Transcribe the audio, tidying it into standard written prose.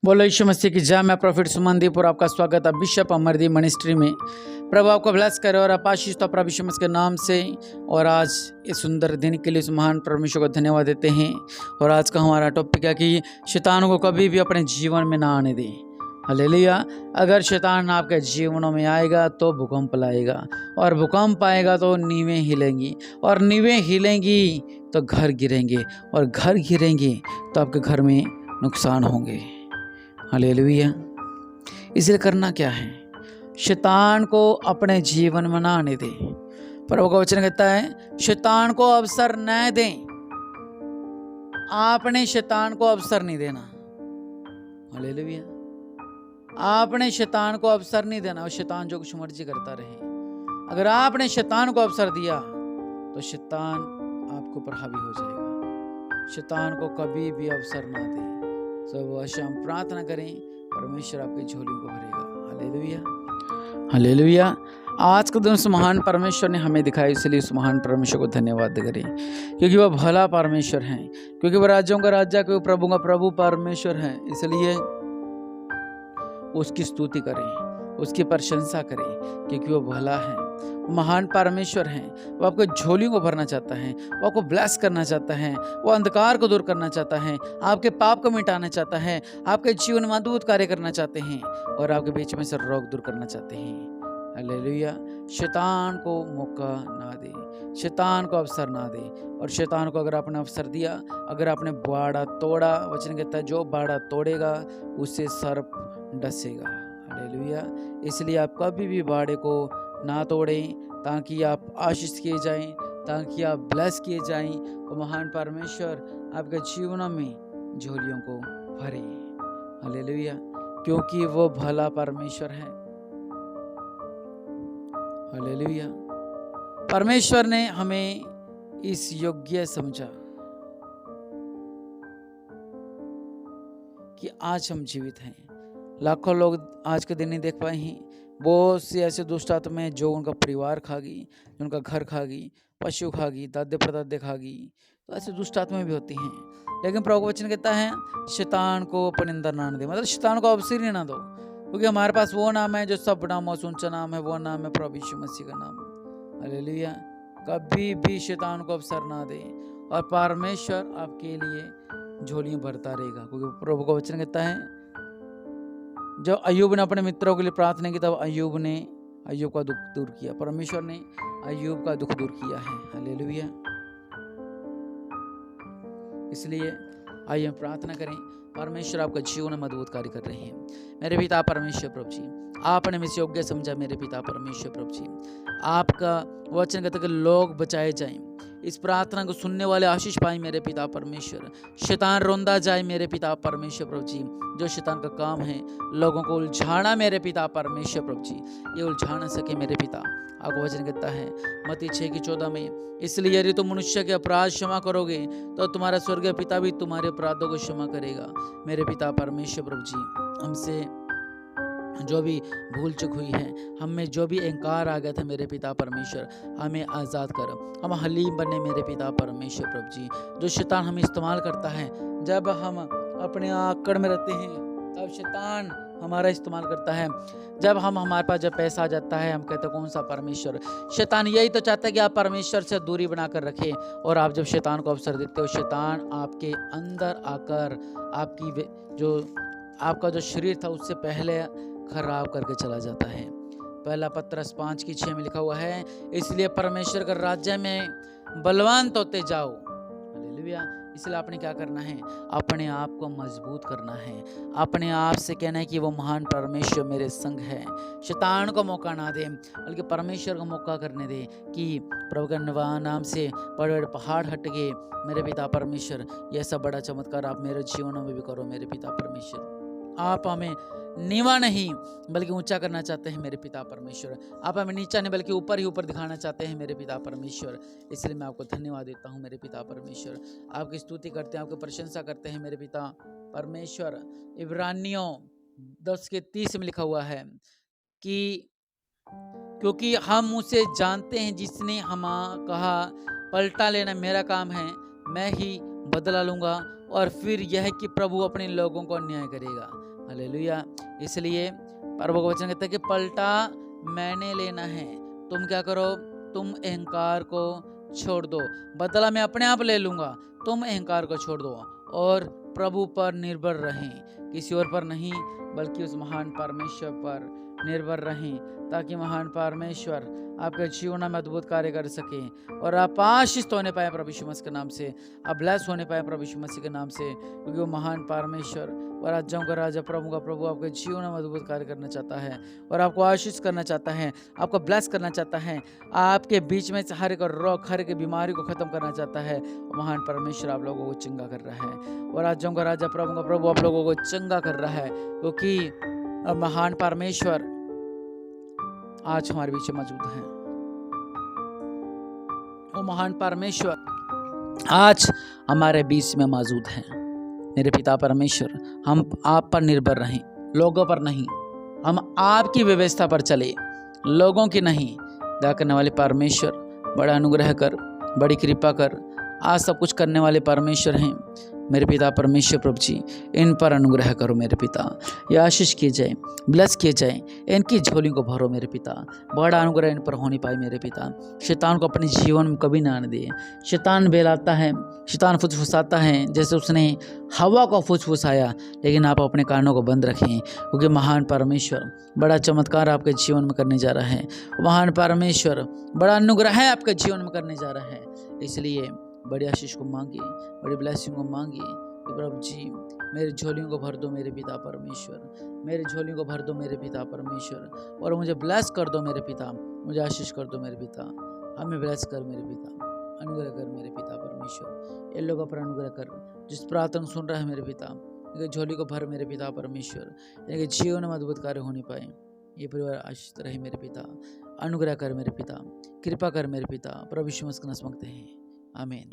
बोलो यीशु मसीह की जय। मैं प्रॉफिट सुमनदीप और आपका स्वागत है बिशप अमरदीप मिनिस्ट्री में। प्रभु आपको ब्लेस करे और आप आशीष तो प्रभु यीशु मसीह के नाम से। और आज इस सुंदर दिन के लिए इस महान परमेश्वर को धन्यवाद देते हैं। और आज का हमारा टॉपिक है कि शैतान को कभी भी अपने जीवन में ना आने दें। हालेलुया। अगर शैतान आपके जीवनों में आएगा तो भूकंप लाएगा, और भूकंप आएगा तो नींवें हिलेंगी, और नींवें हिलेंगी तो घर गिरेंगे, और घर गिरेंगे तो आपके घर में नुकसान होंगे। हालेलुया। इसलिए करना क्या है? शैतान को अपने जीवन में ना आने दें। प्रभु का वचन कहता है शैतान को अवसर न दें। आपने शैतान को अवसर नहीं देना। हालेलुया। आपने शैतान को अवसर नहीं देना, और शैतान जो कुछ मर्जी करता रहे। अगर आपने शैतान को अवसर दिया तो शैतान आपको पर हावी हो जाएगा। शैतान को कभी भी अवसर ना दें। सब हम प्रार्थना करें, परमेश्वर आपकी झोलियों को भरेगा। Hallelujah, hallelujah. आज के दिन उस महान परमेश्वर ने हमें दिखाया, इसलिए उस महान परमेश्वर को धन्यवाद करें, क्योंकि वह भला परमेश्वर है, क्योंकि वह राज्यों का राजा, क्योंकि प्रभु का प्रभु परमेश्वर है। इसलिए उसकी स्तुति करें, उसकी प्रशंसा करें, क्योंकि वो भला है, महान परमेश्वर है। वो आपको झोलियों को भरना चाहता है, वो आपको ब्लेस करना चाहता है, वो अंधकार को दूर करना चाहता है, आपके पाप को मिटाना चाहता है, आपके जीवन में अद्भुत कार्य करना चाहते हैं, और आपके बीच में से रोग दूर करना चाहते हैं। हालेलुया। शैतान को मौका ना दे, शैतान को अवसर ना दे। और शैतान को अगर आपने अवसर दिया, अगर आपने बाड़ा तोड़ा, वचन कहता है जो बाड़ा तोड़ेगा उससे सर्प डसेगा। हालेलुया। इसलिए आप कभी भी बाड़े को ना तोड़ें, ताकि आप आशीष किए जाएं, ताकि आप ब्लेस किए जाएं, और महान परमेश्वर आपके जीवनों में झोलियों को भरे। हालेलुया। क्योंकि वो भला परमेश्वर है। हालेलुया। परमेश्वर ने हमें इस योग्य समझा कि आज हम जीवित हैं। लाखों लोग आज के दिन नहीं देख पाए हैं। बहुत से ऐसे दुष्ट आत्मा हैं जो उनका परिवार खा गई, जो उनका घर खा गई, पशु खा गई, दादे परदादे खा गई। तो ऐसे दुष्ट आत्माएं भी होती हैं। लेकिन प्रभु का वचन कहता है शैतान को अपने अंदर ना आने दे, मतलब शैतान को अवसर ही ना दो, क्योंकि हमारे पास वो नाम है जो सब नामों से ऊंचा नाम है। वो नाम है प्रभु यीशु मसीह का नाम। हालेलुया। कभी भी शैतान को अवसर ना दे, और परमेश्वर आपके लिए झोलियां भरता रहेगा, क्योंकि प्रभु का वचन कहता है जब अय्यूब ने अपने मित्रों के लिए प्रार्थना की, तब अय्यूब ने अय्यूब का दुख दूर किया। परमेश्वर ने अय्यूब का दुख दूर किया है। हालेलुया। इसलिए आइए हम प्रार्थना करें। परमेश्वर आपका जीवन में अद्भुत कार्य कर रहे हैं। मेरे पिता परमेश्वर प्रभु जी, आपने मुझे योग्य समझा। मेरे पिता परमेश्वर प्रभु जी, आपका वचन कहता है कि लोग बचाए जाएं। इस प्रार्थना को सुनने वाले आशीष पाए मेरे पिता परमेश्वर। शैतान रोंदा जाए मेरे पिता परमेश्वर प्रभु जी। जो शैतान का काम है लोगों को उलझाना मेरे पिता परमेश्वर प्रभु जी, ये उलझा न सके मेरे पिता। आपको वचन कहता है मत्ती 6:14 में, इसलिए यदि तुम मनुष्य के अपराध क्षमा करोगे तो तुम्हारा स्वर्गीय पिता भी तुम्हारे अपराधों को क्षमा करेगा। मेरे पिता परमेश्वर प्रभु जी, हमसे जो भी भूल चूक हुई है, हम में जो भी अहंकार आ गया था मेरे पिता परमेश्वर, हमें आज़ाद कर। हम हलीम बने मेरे पिता परमेश्वर प्रभु जी। जो शैतान हमें इस्तेमाल करता है, जब हम अपने आकड़ में रहते हैं तब शैतान हमारा इस्तेमाल करता है। जब हमारे पास जब पैसा आ जाता है, हम कहते हैं कौन सा परमेश्वर। शैतान यही तो चाहता है कि आप परमेश्वर से दूरी बनाकर रखें। और आप जब शैतान को अवसर देते हो, शैतान आपके अंदर आकर आपकी आपका जो शरीर था उससे पहले खराब करके चला जाता है। पहला पत्रस 5:6 में लिखा हुआ है, इसलिए परमेश्वर के राज्य में बलवान होते जाओ। हालेलुया। इसलिए आपने क्या करना है? अपने आप को मजबूत करना है। अपने आप से कहना है कि वो महान परमेश्वर मेरे संग है। शैतान को मौका ना दे, बल्कि परमेश्वर को मौका करने दे कि प्रभु के नाम से बड़े बड़े पहाड़ हट गए मेरे पिता परमेश्वर। ये सब बड़ा चमत्कार आप मेरे जीवन में भी करो मेरे पिता परमेश्वर। आप हमें नीवा नहीं बल्कि ऊंचा करना चाहते हैं मेरे पिता परमेश्वर। आप हमें नीचा नहीं बल्कि ऊपर ही ऊपर दिखाना चाहते हैं मेरे पिता परमेश्वर। इसलिए मैं आपको धन्यवाद देता हूं मेरे पिता परमेश्वर। आपकी स्तुति करते हैं, आपकी प्रशंसा करते हैं मेरे पिता परमेश्वर। इब्रानियों 10:30 में लिखा हुआ है कि क्योंकि हम उसे जानते हैं जिसने हम कहा पलटा लेना मेरा काम है, मैं ही बदला लूंगा। और फिर यह कि प्रभु अपने लोगों को न्याय करेगा। हालेलुया। इसलिए प्रभु का वचन कहता है कि पलटा मैंने लेना है, तुम क्या करो, तुम अहंकार को छोड़ दो, बदला मैं अपने आप ले लूंगा, तुम अहंकार को छोड़ दो और प्रभु पर निर्भर रहें, किसी और पर नहीं बल्कि उस महान परमेश्वर पर निर्भर रहें, ताकि महान परमेश्वर आपके जीवन में अद्भुत कार्य कर सके और आप आशीषित होने पाए प्रभु यीशु मसीह के नाम से, आप ब्लेस होने पाए प्रभु यीशु मसीह के नाम से, क्योंकि वो महान परमेश्वर और राजाओं का राजा प्रभु का प्रभु आपके जीवन में अद्भुत कार्य करना चाहता है और आपको आशीष करना चाहता है, आपको ब्लेस करना चाहता है, आपके बीच में हर एक रोग, हर एक बीमारी को खत्म करना चाहता है। महान परमेश्वर आप लोगों को चंगा कर रहा है और राजाओं का राजा प्रभु का प्रभु आप लोगों को चंगा कर रहा है, क्योंकि महान परमेश्वर आज हमारे बीच में मौजूद है। वो महान परमेश्वर आज हमारे बीच में मौजूद है। मेरे पिता परमेश्वर, हम आप पर निर्भर रहें, लोगों पर नहीं, हम आपकी व्यवस्था पर चले, लोगों की नहीं। दया करने वाले परमेश्वर, बड़ा अनुग्रह कर, बड़ी कृपा कर, आज सब कुछ करने वाले परमेश्वर हैं मेरे पिता परमेश्वर प्रभु जी, इन पर अनुग्रह करो मेरे पिता, ये आशीष किए जाए, ब्लेस किए जाए, इनकी झोली को भरो मेरे पिता, बड़ा अनुग्रह इन पर होने पाए मेरे पिता। शैतान को अपने जीवन में कभी ना आने दे। शैतान बेलाता है, शैतान फुसफुसाता है, जैसे उसने हवा को फुसफुसाया, लेकिन आप अपने कानों को बंद रखें, क्योंकि महान परमेश्वर बड़ा चमत्कार आपके जीवन में करने जा रहा है। महान परमेश्वर बड़ा अनुग्रह आपके जीवन में करने जा रहा है। इसलिए बड़ी आशीष को मांगिए, बड़ी ब्लेसिंग को मांगिए कि प्रभु जी मेरी झोलियों को भर दो मेरे पिता परमेश्वर, मेरी झोलियों को भर दो मेरे पिता परमेश्वर, और मुझे ब्लेस कर दो मेरे पिता, मुझे आशीष कर दो मेरे पिता, हमें ब्लेस कर मेरे पिता, अनुग्रह कर मेरे पिता परमेश्वर, इन लोगों पर अनुग्रह कर जिस प्रार्थना सुन रहा है मेरे पिता, इनकी झोली को भर मेरे पिता परमेश्वर, इनके जीवन में अद्भुत कार्य होने पाए, ये परिवार आशीष रहे मेरे पिता, अनुग्रह कर मेरे पिता, कृपा कर मेरे पिता, प्रभु यीशु मसीह के नाम से मांगते हैं, आमीन।